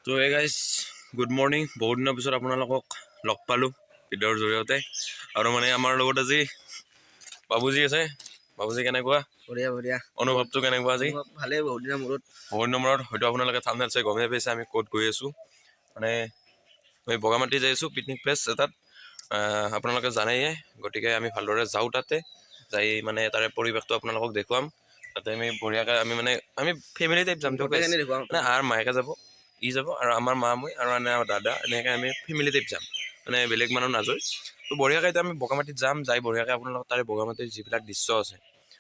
তো hey guys good morning. বহুত দিনৰ পিছত আপোনালোকক লগ পালোঁ ভিডিঅ'ৰ জৰিয়তে। আৰু মানে আমাৰ লগত আজি বাবুজি আছে। বাবুজি কেনেকুৱা? বঢ়িয়া বঢ়িয়া। অনুভৱটো কেনেকুৱা আজি? ভালেই, বহুত দিনৰ মূৰত। হয়তো আপোনালোকে থাম্বনেইল চাই গমেই পাইছে আমি ক'ত গৈ আছোঁ। মানে আমি বগামাটি যাই আছোঁ, পিকনিক প্লেচ এটাত। আপোনালোকে জানেয়ে, গতিকে আমি ভালদৰে যাওঁ তাতে। যাই মানে তাৰে পৰিৱেশটো আপোনালোকক দেখুৱাম। তাতে আমি বঢ়িয়াকৈ আমি ফেমিলি টাইপ যাম। মানে আৰু মায়েকে যাব, ই যাব, আৰু আমাৰ মা মই আৰু আমাৰ দাদা, এনেকৈ আমি ফেমিলি টাইপ যাম। মানে বেলেগ মানুহ নাযায়। তো বঢ়িয়াকৈ এতিয়া আমি বগামাটিত যাম। যাই বঢ়িয়াকৈ আপোনালোকক তাৰে বগামাটিৰ যিবিলাক দৃশ্য আছে,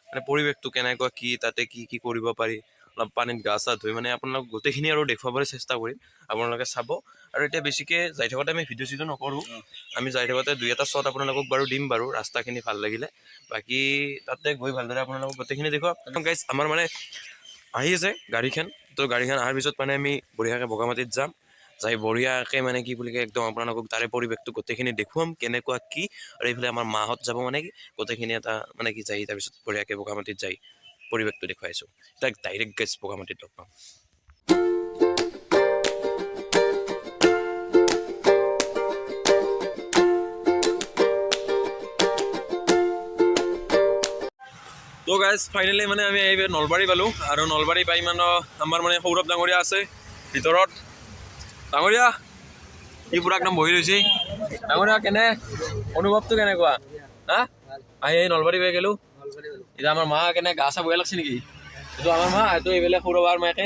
মানে পৰিৱেশটো কেনেকুৱা, কি তাতে কি কি কৰিব পাৰি, অলপ পানীত গা চা ধুই মানে আপোনালোক গোটেইখিনি আৰু দেখুৱাবলৈ চেষ্টা কৰিম। আপোনালোকে চাব। আৰু এতিয়া বেছিকৈ যাই থাকোঁতে আমি ভিডিঅ' চিডিঅ' নকৰোঁ। আমি যাই থাকোঁতে দুই এটা শ্বট আপোনালোকক বাৰু দিম বাৰু, ৰাস্তাখিনি ভাল লাগিলে। বাকী তাতে গৈ ভালদৰে আপোনালোকক গোটেইখিনি দেখুৱাম। গাইজ আমাৰ মানে আহি আছে গাড়ীখন। তো গাড়ীখন অহাৰ পিছত মানে আমি বঢ়িয়াকৈ বগামাটিত যাম। যাই বঢ়িয়াকৈ মানে কি বুলি কয়, একদম আপোনালোকক তাৰে পৰিৱেশটো গোটেইখিনি দেখুৱাম কেনেকুৱা কি। আৰু এইফালে আমাৰ মাহঁত যাব, মানে কি গোটেইখিনি এটা মানে কি যাই তাৰপিছত বঢ়িয়াকৈ বগামাটিত যাই পৰিৱেশটো দেখুৱাইছোঁ। তাক ডাইৰেক্ট গাইজ বগামাটিত লগ পাম। তো গাইজ ফাইনেলি মানে আমি এইবাৰ নলবাৰী পালোঁ। আৰু নলবাৰী পাই মানে আমাৰ মানে সৌৰভ ডাঙৰীয়া আছে ভিতৰত। ডাঙৰীয়া ই পুৰা একদম বহি ৰৈছে। ডাঙৰীয়া কেনে অনুভৱটো কেনেকুৱা? হা আহি নলবাৰী পাই গ'লোঁ। এতিয়া আমাৰ মা কেনে গা চা বয়া লাগছে নেকি? এইটো আমাৰ মা, এইটো এইফালে সৌৰভ আৰু মাকে।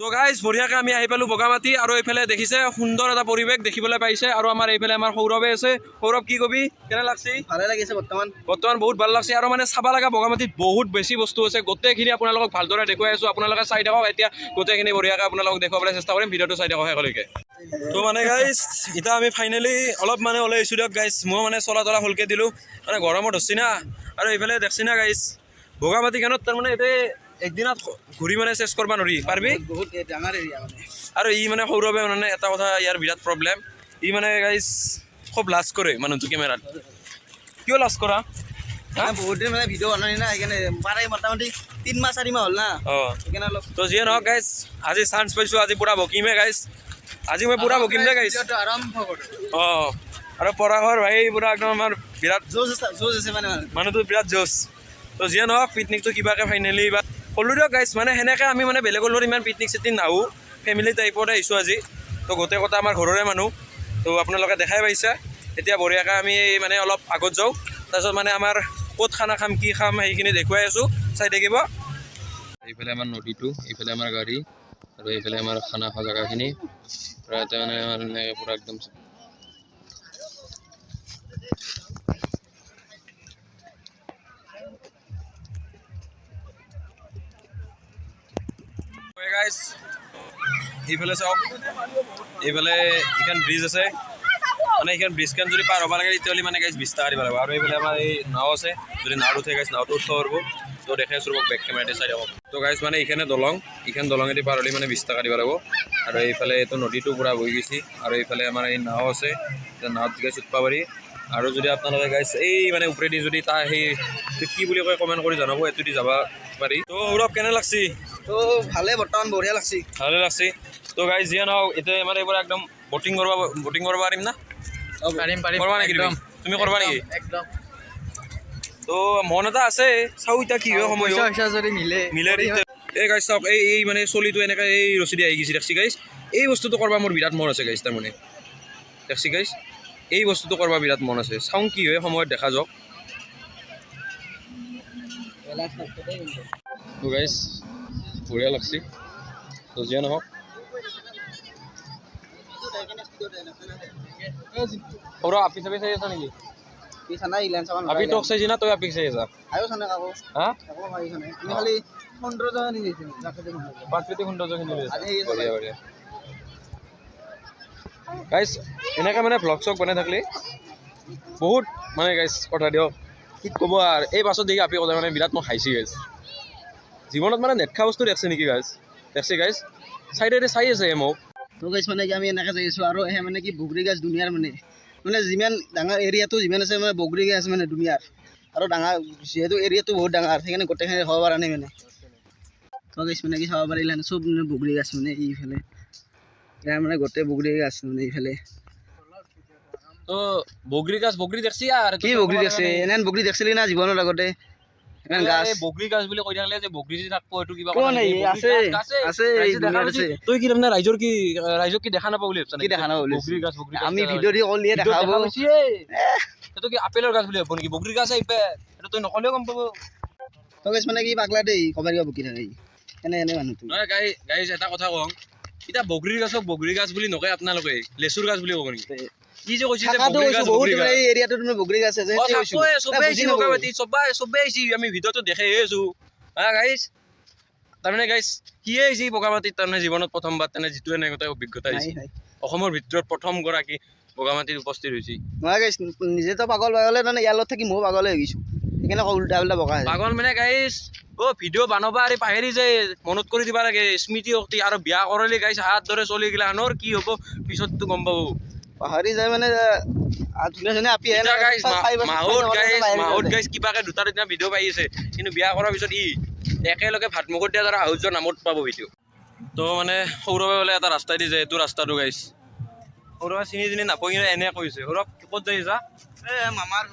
তো গাইজ বঢ়িয়াকৈ আমি আহি পালোঁ বগামাটি। আৰু এইফালে দেখিছে সুন্দৰ এটা পৰিৱেশ দেখিবলৈ পাইছে। আৰু আমাৰ এইফালে আমাৰ সৌৰভে আছে। সৌৰভ কি কবি, কেনে লাগছে? ভালে লাগিছে বৰ্তমান বহুত ভাল লাগছে। আৰু মানে চাব লগা বগামাটিত বহুত বেছি বস্তু আছে। গোটেইখিনি আপোনালোকক ভালদৰে দেখুৱাই আছোঁ। আপোনালোকে চাই থাকক। এতিয়া গোটেইখিনি বঢ়িয়াকৈ আপোনালোকক দেখুৱাবলৈ চেষ্টা কৰিম। ভিডিঅ'টো চাই থাকক শেষলৈকে। তো মানে গাইজ এতিয়া আমি ফাইনেলি অলপ মানে ওলাই আহিছোঁ দিয়ক গাইজ। মই মানে চলা তলা ভালকৈ দিলোঁ, মানে গৰমত ধৰছি না। আৰু এইফালে দেখছি না গাইজ বগামাটিখনত তাৰমানে এতিয়া একদিনত ঘূৰি মানে চেষ্টা কৰিব নোৱাৰি, পাৰিবি? বহুত ডাঙৰ এৰিয়া মানে। আৰু ই মানে সৌৰভে মানে এটা কথা ইয়াৰ বিৰাট প্ৰব্লেম, ই মানে গাইজ খুব লাজ কৰে মানুহটো কেমেৰাত। কিয় লাজ কৰা? বহুত দিন মানে ভিডিঅ' বনাই না, সেইকাৰণে পাৰে মোটামুটি 3 মাহ 4 মাহ হ'ল না। সেইকাৰণে অলপ তো যিয়ে নহওক গাইজ, আজি চান্স পাইছোঁ, আজি পূৰা বকিমে গাইজ। আজি মই পূৰা বকিম দে গাইজ। আৰম্ভ কৰোঁ। আৰু পৰাশৰ ভাই পূৰা একদম আমাৰ বিৰাট জোচ আছে মানে মানুহটো বিৰাট জোচ। তো যিয়ে নহওক পিকনিকটো কিবাকৈ ফাইনেলি বা ক'লোঁ দিয়ক গাইজ। মানে সেনেকৈ আমি মানে বেলেগৰ লগত ইমান পিকনিক চিকনিক নাহোঁ, ফেমিলি টাইপতে আহিছোঁ আজি। তো গোটেই কথা আমাৰ ঘৰৰে মানুহ। তো আপোনালোকে দেখাই পাইছে। এতিয়া বঢ়িয়াকৈ আমি মানে অলপ আগত যাওঁ। তাৰপিছত মানে আমাৰ ক'ত খানা খাম, কি খাম, সেইখিনি দেখুৱাই আছোঁ, চাই থাকিব। এইফালে আমাৰ নদীটো, এইফালে আমাৰ গাড়ী, আৰু এইফালে আমাৰ খানা খোৱা জেগাখিনি। ইয়াতে মানে আমাৰ এনেকৈ পূৰা একদম গাইজ এইফালে চাওক, এইফালে এইখন ব্ৰিজ আছে। মানে এইখন ব্ৰিজখন যদি পাৰ হ'ব লাগে তেতিয়াহ'লে মানে গাইজ 20 টকা দিব লাগিব। আৰু এইফালে আমাৰ এই নাও আছে, যদি নাওত উঠে গাইজ নাওটো উঠিব পাৰিব। তো দেখাই আছোঁ ৰ'ব, বেক কেমেৰাতে চাই থাকক। তো গাইজ মানে এইখানে দলং, এইখন দলঙেদি পাৰ হ'লে মানে 20 টকা দিব লাগিব। আৰু এইফালে এইটো নদীটো পূৰা বৈ গৈছে। আৰু এইফালে আমাৰ এই নাও আছে, নাৱত গাইজ উঠিব পাৰি। আৰু যদি আপোনালোকে গাইজ এই মানে ওপৰেদি যদি তাৰ সেই কি বুলি কয় কমেণ্ট কৰি জনাব, এইটোদি যাব পাৰি। তো সৌৰভ কেনে লাগছি? তো ভালে, বৰ্তমান বঢ়িয়া লাগছি। ভালে লাগছি। তো গাইজ যিয়ে নহওক, এতিয়া মানে এইবাৰ একদম বটিং কৰিব পাৰিম না? কৰবা নেকি তুমি কৰবা নেকি? একদম। তো মন এটা আছে, চাওঁ এতিয়া কি হয় সময় যদি মিলে। এই গাইজ চাওক, এই মানে চলিটো এনেকৈ এই ৰছীদি আহি গৈছে, দেখছি গাইজ। এই বস্তুটো কৰিব মোৰ বিৰাট মন আছে গাইজ। তাৰমানে দেখছি গাইজ, এই বস্তুটো কৰিব বিৰাট মন আছে। চাওঁ কি হয়, সময়ত দেখা যাওক। তো গাইজ বঢ়িয়া লাগছি। তো যিয়ে নহওক সৌৰভ আপি চাপি চাই আছা নেকি কি চানা ইলেন চাবা আপি তোক চাইছি না তই আপিক চাই আছা আয়ো চানা কাকো হা কাকো মাৰি চানা আমি খালি 15 জন নিছিল প্ৰাকৃতিক প্ৰাকৃতিক সৌন্দৰ্য কিনি লৈছে আজি এই বঢ়িয়া বঢ়িয়া গাইছ এনেকৈ মানে ভ্লগ চগ বনাই থাকলি বহুত মানে গাইছ কথা দিয়ক কি ক'ব আৰু এই পাছত দেখি আপি কথা মানে বিৰাট মই খাইছি গাইছ জীৱনত মানে নেটখা বস্তু দেখছে নেকি গাইছ দেখছে গাইছ চাইডে চাই আছে মোক তো গাইছ মানে কি আমি এনেকৈ যাই আছোঁ আৰু সেই মানে কি বগৰী গাছ দুনিয়াৰ মানে যিমান ডাঙৰ এৰিয়াটো যিমান আছে মানে বগৰী গাছ মানে দুনিয়াৰ আৰু ডাঙৰ যিহেতু এৰিয়াটো বহুত ডাঙৰ সেইকাৰণে গোটেইখিনি হ'ব পৰা নাই মানে তো গাইছ মানে কি চাব পাৰিলে চব মানে বগৰী গাছ মানে এইফালে ইয়াৰ মানে গোটেই বগৰী গাছ মানে এইফালে তো বগৰী গাছ বগৰী দেখছি আৰু কি বগৰী দেখছে এনেহেন বগৰী দেখছিলি না জীৱনৰ আগতে ইমান গাছ বগৰী গাছ বুলি কৈ থাকিলে যে বগৰী যে থাকব এইটো কিবা কোন আছে আছে দুনিয়াত আছে তই কি তাৰমানে ৰাইজক কি দেখা নাপাব বুলি ভাবছা কি দেখা নাপাব বুলি বগৰী গাছ আমি ভিডিঅ' দি ক'লিয়ে দেখা পাব এইটো কি আপেলৰ গাছ বুলি ভাবব নেকি বগৰী গাছ আহিপে এইটো তই নকলেও গম পাব তো গাইছ মানে কি পাগলা দেই ক'বাৰ কিবা বকি থাকে এনে মানুহটো নহয় গাইজ এটা কথা কওঁ এতিয়া বগৰী গাছক বগৰী গাছ বুলি নকয় আপোনালোকে লেচুৰ গাছ বুলি ক'ব নেকি কি যে কৈছে যে বগৰী গাছ বহুত বগৰী গাছ এই এৰিয়াটো তুমি বগৰী গাছ আছে অ থাকোৱে চবেই আহিছে মোকাবাতি চবেই আহিছে আমি ভিডিঅ'টো দেখাই আছো হা গাইজ তাৰমানে গাইজ সিয়ে আহিছে বগামাটিত তাৰমানে জীৱনত প্ৰথমবাৰ তেনে যিটো এনেকুৱা অভিজ্ঞতা আহিছে অসমৰ ভিতৰত প্ৰথম গৰাকী বগামাটিত উপস্থিত হৈছে মই গাইছ নিজেতো পাগল পাগলে মানে ইয়াৰ লগত থাকি ময়ো পাগলে হৈ গৈছোঁ সেইকাৰণে উল্টা উল্টা বকা পাগল মানে গাইজ ভিডিঅ' বনাবা আৰু পাহৰি যায় মনত কৰি দিবা লাগে স্মৃতি শক্তি আৰু বিয়া কৰিলে গাইজ হাত ধৰে চলি গিলাখনৰ কি হ'ব পিছততো গম পাব পাহৰি যায় মানে ধুনীয়া ধুনীয়া আপি আহে মাহত গাইজ কিবাকে দুটা তিনিটা ভিডিঅ' পাই আছে কিন্তু বিয়া কৰাৰ পিছত একেলগে ভাত মুখত দিয়া ধৰা হাউচৰ নামত পাব ভিডিঅ' তো মানে সৌৰভে বোলে এটা ৰাস্তাই দি যায় এইটো ৰাস্তাটো গাইজ সৌৰভে চিনি চিনি নাপাই কিনে এনে কৈছে সৌৰভ ক'ত যাই আছা মামাৰ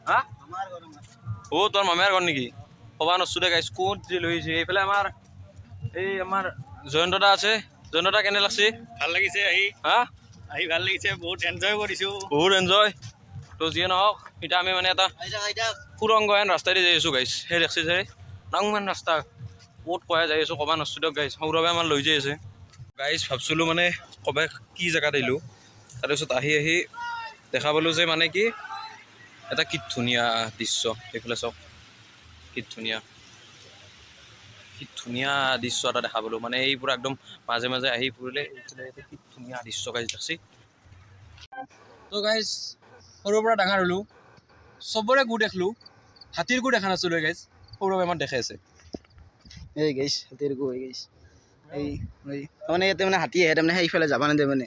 হা মামাৰ ঘৰ তোৰ মামাৰ ঘৰ নেকি ক'বা নচো দে গাইছ ক'ত যে লৈছে এইফালে আমাৰ জয়ন্ত দা আছে জয়ন্ত দা কেনে লাগছে ভাল লাগিছে হা আহি ভাল লাগিছে বহুত এনজয় কৰিছোঁ বহুত এনজয় তো যিয়ে নহওক এতিয়া আমি মানে এটা সুৰংগ হেন ৰাস্তাইদি যাই আছোঁ গাইছ সেই দেখছি যে ডাঙমান ৰাস্তা ক'ত কয়া যাই আছোঁ ক'বা নচো দিয়ক গাইছ সৌৰভে আমাৰ লৈ যাই আছে গাইছ ভাবছিলোঁ মানে ক'বা কি জেগাত আহিলোঁ তাৰপিছত আহি দেখা পালোঁ যে মানে কি এটা কি ধুনীয়া দৃশ্য এইফালে চাওক কি ধুনীয়া দৃশ্য এটা দেখা পালোঁ মানে এই পূৰা একদম মাজে মাজে আহি ফুৰিলে কি ধুনীয়া দৃশ্য গাইজ দেখছি তো গাইজ সৰুৰ পৰা ডাঙৰ হ'লোঁ চবৰে গু দেখলোঁ হাতীৰ গু দেখা নাছিলোঁ গাইজ সৌৰভে আমাৰ দেখাই আছে এই গাইছ হাতীৰ গু হৈ গাইছ এই তাৰমানে ইয়াতে মানে হাতী আহে তাৰমানে সেইফালে যাব নিদিয়ে মানে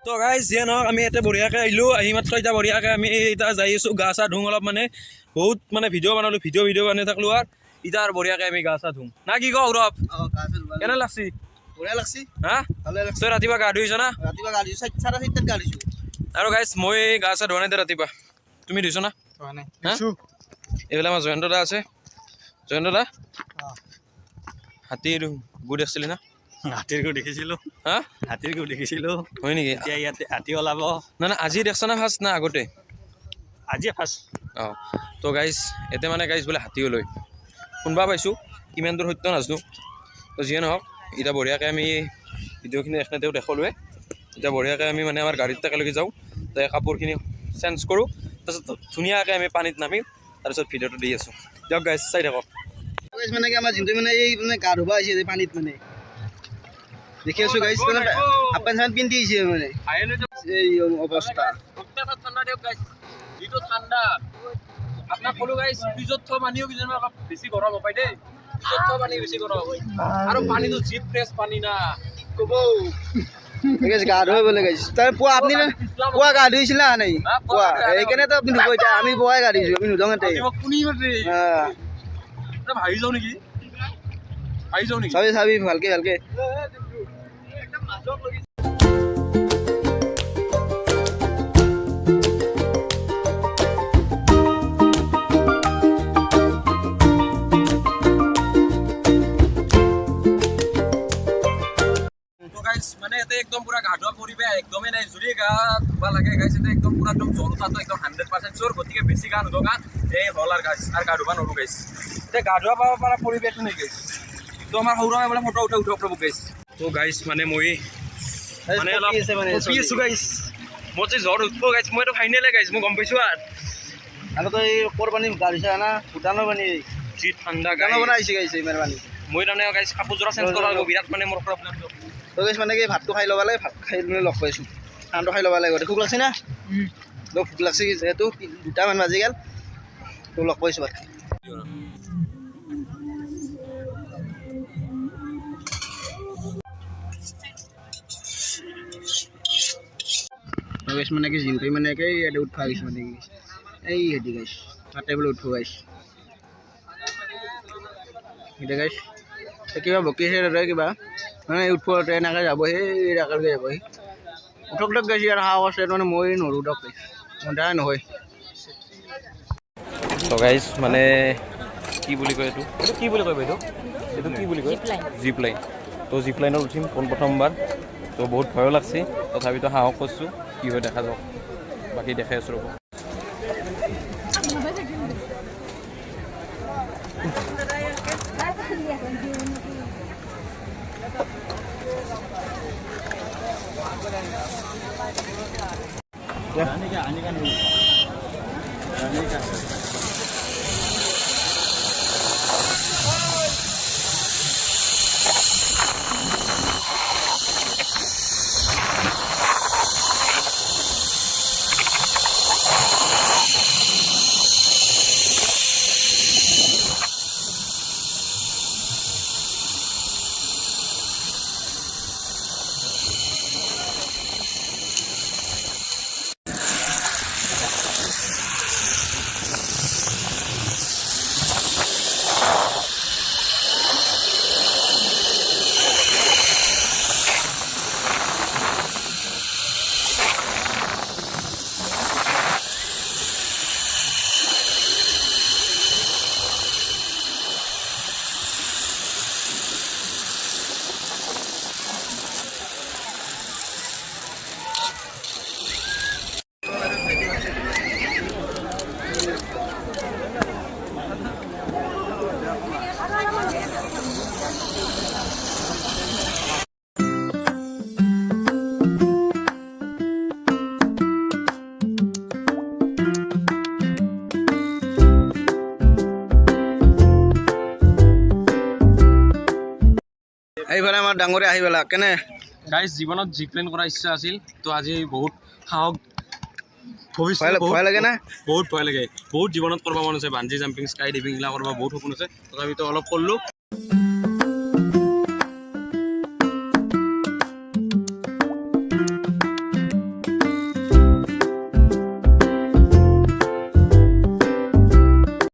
তো গাইজ যিয়ে নহওক আমি ইয়াতে বঢ়িয়াকৈ আহিলোঁ আহি মাত্ৰ এতিয়া বঢ়িয়াকৈ আমি এতিয়া যাই আছোঁ গা চা ধুওঁ অলপ মানে বহুত মানে ভিডিঅ' বনালোঁ ভিডিঅ' বনাই থাকলোঁ আৰু এতিয়া আৰু বঢ়িয়াকৈ আমি গা চা ধুওঁ না কি কওঁ সৌৰভ কেনে লাগছি বঢ়িয়া লাগছি হা ভালে লাগছে তই ৰাতিপুৱা গা ধুইছ না ৰাতিপুৱা গা ধুইছোঁ 4:30 গা ধুইছোঁ আৰু গাইজ মই গা চা ধোৱা নাই দে ৰাতিপুৱা তুমি ধুইছ না হা এইফালে আমাৰ জয়ন্ত দা আছে জয়ন্ত দা হাতীৰ গু দেখছিলি না হাতীৰ গু দেখিছিলোঁ হা হাতীৰ গু দেখিছিলোঁ হয় নেকি এতিয়া ইয়াতে হাতী ওলাব না আজি দেখছ না ফাৰ্ষ্ট না আগতে আজিয়ে ফাৰ্ষ্ট অঁ তো গাইজ এতিয়া মানে গাইজ বোলে হাতী ওলৈ শুনবা পাইছোঁ কিমান দূৰ সত্য নাজানো তো যিয়ে নহওক এতিয়া বঢ়িয়াকৈ আমি ভিডিঅ'খিনি এখনেতেও দেখালোৱে এতিয়া বঢ়িয়াকৈ আমি মানে আমাৰ গাড়ীত একেলগে যাওঁ তাই কাপোৰখিনি চেঞ্জ কৰোঁ তাৰপিছত ধুনীয়াকৈ আমি পানীত নামিম তাৰপিছত ভিডিঅ'টো দি আছোঁ দিয়ক গাইজ চাই থাকক মানে কি আমাৰ যোনটো মানে এই মানে গা ধুবা আহিছে পানীত মানে দেখি আছোঁ গাইছ মানে হাফ পেণ্ট চাফেণ্ট পিন্ধি আহিছে মানে এই অৱস্থা ঠাণ্ডা দিয়ক গাইজ যিটো ঠাণ্ডা আপোনাক ক'লো গাইজ ফ্ৰিজত থোৱা পানীও কিজানি অলপ বেছি গৰম হ'ব দেই ফ্ৰিজত থোৱা পানী বেছি গৰম হ'ব আৰু পানীটো যি ফ্ৰেছ পানী না ক'ব গা ধুই বোলে গাইছ তাৰ পুৱা আপুনি পুৱা গা ধুইছিল না নাই পুৱা সেইকাৰণেতো আপুনি ধুব এতিয়া আমি পুৱাই গা ধুইছোঁ আমি নুধোঁ ভাবি যাওঁ নেকি চাবি ভালকে ভালকে মানে ইয়াতে একদম পুৰা গা ধোৱা পৰিৱেশ একদমেই নাই যদি গা ধুবা লাগে গাইছ ইয়াতে একদম পুৰা একদম জল উঠাটো একদম 100% চোৰ গতিকে বেছি গা নুধোৱা এই হল আৰ গাছ আৰ গা ধুবা নৰো গাইছ এতিয়া গা ধুৱা পাব পৰা পৰিৱেশ নাই গাইছ তো আমাৰ সৌৰভে বোলে ফটো উঠক ৰ'ব গাইছ তো গাইছ মানে মই মানে অলপ কপি আছোঁ গাইছ মোৰ যে জ্বৰ উঠিব গাইছ মইতো ফাইনেলে গাইছ মই গম পাইছোঁ আৰু তই ক'ৰ পানী গাড়ীছা না ভূটানৰ পানী যি ঠাণ্ডা ভূটানৰ পৰা আহিছে গাইছে ইমান পানী মই তাৰমানে গাইছ কাপোৰযোৰা চেঞ্জ কৰিব লাগিব বিৰাট মানে মোৰ প্ৰব্লেম তই গাইছ মানে কি ভাতটো খাই ল'ব লাগে ভাত খাই মানে লগ পাইছোঁ ঠাণ্ডা খাই ল'ব লাগে ভোক লাগছে না তোক ভোক লাগছে যিহেতু 2টামান বাজি গ'ল তোক লগ পাইছোঁ ভাত খাই গাইছ মানে কি জিমটো মানে এই ইয়াতে উঠা গৈছে মানে কি এই হেৰি গাইছ তাতে বোলে উঠো গাইছ এতিয়া গাইছ কিবা বকি আছে দাদা কিবা মানে উঠব এনেকৈ যাব সেই একেলগে যাব সি উঠক দক গাইছে আৰু হাও আছে মানে মই নৰোঁ দক মোৰ দ্বাৰা নহয় তো গাইজ মানে কি বুলি কয় এইটো এইটো কি বুলি কয় বাইদেউ এইটো কি বুলি কয় জিপ লাইন তো জিপ লাইনত উঠিম প্ৰথমবাৰ তো বহুত ভয়ো লাগছে তথাপিতো সাহস কৰিছোঁ কি হয় দেখা যাওক বাকী দেখাই আছোঁ ৰ'ব আহি পেলাই আমাৰ ডাঙৰে আহি পেলা কেনে গাইজ জীৱনত জিপ লাইন কৰাৰ ইচ্ছা আছিল তো আজি বহুত সাহস ভয় লাগে না বহুত ভয় লাগে বহুত জীৱনত কৰিব মন আছে বাঞ্জি জাম্পিং স্কাই ডাইভিং এইবিলাক কৰিব বহুত সপোন আছে তথাপিতো অলপ কৰিলোঁ